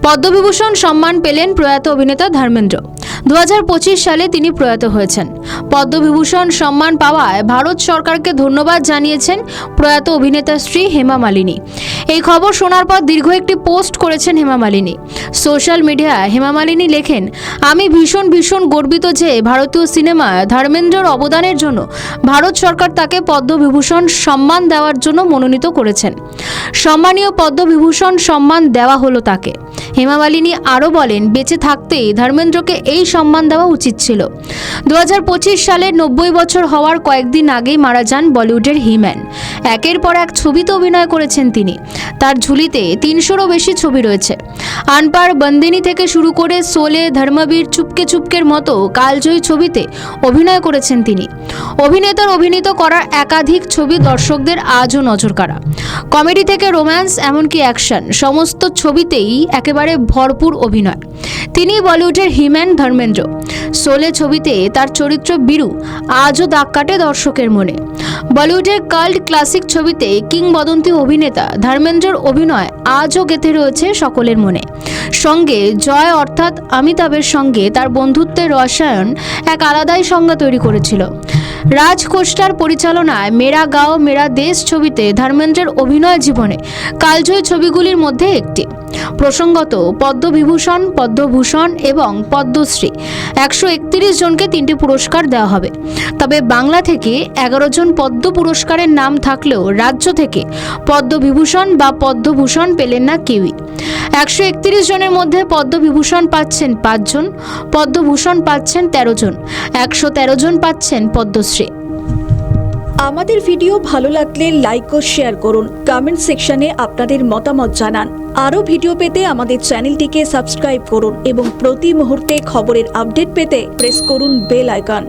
পদ্মবিভূষণ সম্মান পেলেন প্রয়াত অভিনেতা ধর্মেন্দ্র। 2025 সালে তিনি প্রয়াত হয়েছেন। পদ্মবিভূষণ সম্মান পাওয়ায় ভারত সরকারকে ধন্যবাদ জানিয়েছেন প্রয়াত অভিনেতা স্ত্রী হেমা মালিনী। এই খবর শোনার পর দীর্ঘ একটি পোস্ট করেছেন হেমা মালিনী। সোশ্যাল মিডিয়ায় হেমা মালিনী লেখেন, আমি ভীষণ গর্বিত যে ভারতীয় সিনেমায় ধর্মেন্দ্রর অবদানের জন্য ভারত সরকার তাকে পদ্মবিভূষণ সম্মান দেওয়ার জন্য মনোনীত করেছেন। সম্মানীয় পদ্মবিভূষণ সম্মান দেওয়া হলো তাকে। হেমা মালিনী আরও বলেন, বেঁচে থাকতেই ধর্মেন্দ্রকে এই সম্মান দেওয়া উচিত ছিল। 2025 সালে 90 বছর হওয়ার কয়েকদিন আগেই মারা যান বলিউডের হিম্যান। একের পর এক ছবিতে অভিনয় করেছেন তিনি। তার ঝুলিতে 300-রও বেশি ছবি রয়েছে। আনপার বন্দিনী থেকে শুরু করে শোলে, ধর্মবীর, চুপকের মতো কালজয়ী ছবিতে অভিনয় করেছেন তিনি। অভিনেতার অভিনীত করা একাধিক ছবি দর্শকদের আজও নজর কাড়া। কমেডি থেকে রোম্যান্স এমনকি অ্যাকশন সমস্ত ছবিতেই একেবারে ভরপুর অভিনয়। তিনি বলিউডের হিম্যান ধর্মেন্দ্র। শোলে ছবিতে তার চরিত্র বীরু আজও দাগ কাটে দর্শকের মনে। বলিউডের কাল্ট ক্লাসিক ছবিতে কিংবদন্তি অভিনেতা ধর্মেন্দ্রর অভিনয় আজও গেঁথে রয়েছে সকলের মনে। সঙ্গে জয় অর্থাৎ অমিতাভের সঙ্গে তার বন্ধুত্বের রসায়ন এক আলাদাই সংজ্ঞা তৈরি করেছিল। রাজ খোসলার পরিচালনায় মেরা গাঁও মেরা দেশ ছবিতে ধর্মেন্দ্রের অভিনয় জীবনে কালজয়ী ছবিগুলির মধ্যে একটি। প্রসঙ্গত, পদ্মবিভূষণ, পদ্মভূষণ এবং পদ্মশ্রী 131 জনকে 3টি পুরস্কার দেওয়া হবে। তবে বাংলা থেকে 11 জন পদ্ম পুরস্কারের নাম থাকলেও রাজ্য থেকে পদ্মবিভূষণ বা পদ্মভূষণ পেলেন না কেউই। 131 জনের মধ্যে পদ্মবিভূষণ পাচ্ছেন 5 জন, পদ্মভূষণ পাচ্ছেন 13 জন, 113 জন পাচ্ছেন পদ্মশ্রী। আমাদের ভিডিও ভালো লাগলে লাইক ও শেয়ার করুন, কমেন্ট সেকশনে আপনাদের মতামত জানান। আরও ভিডিও পেতে আমাদের চ্যানেলটিকে সাবস্ক্রাইব করুন এবং প্রতি মুহূর্তে খবরের আপডেট পেতে প্রেস করুন বেল আইকন।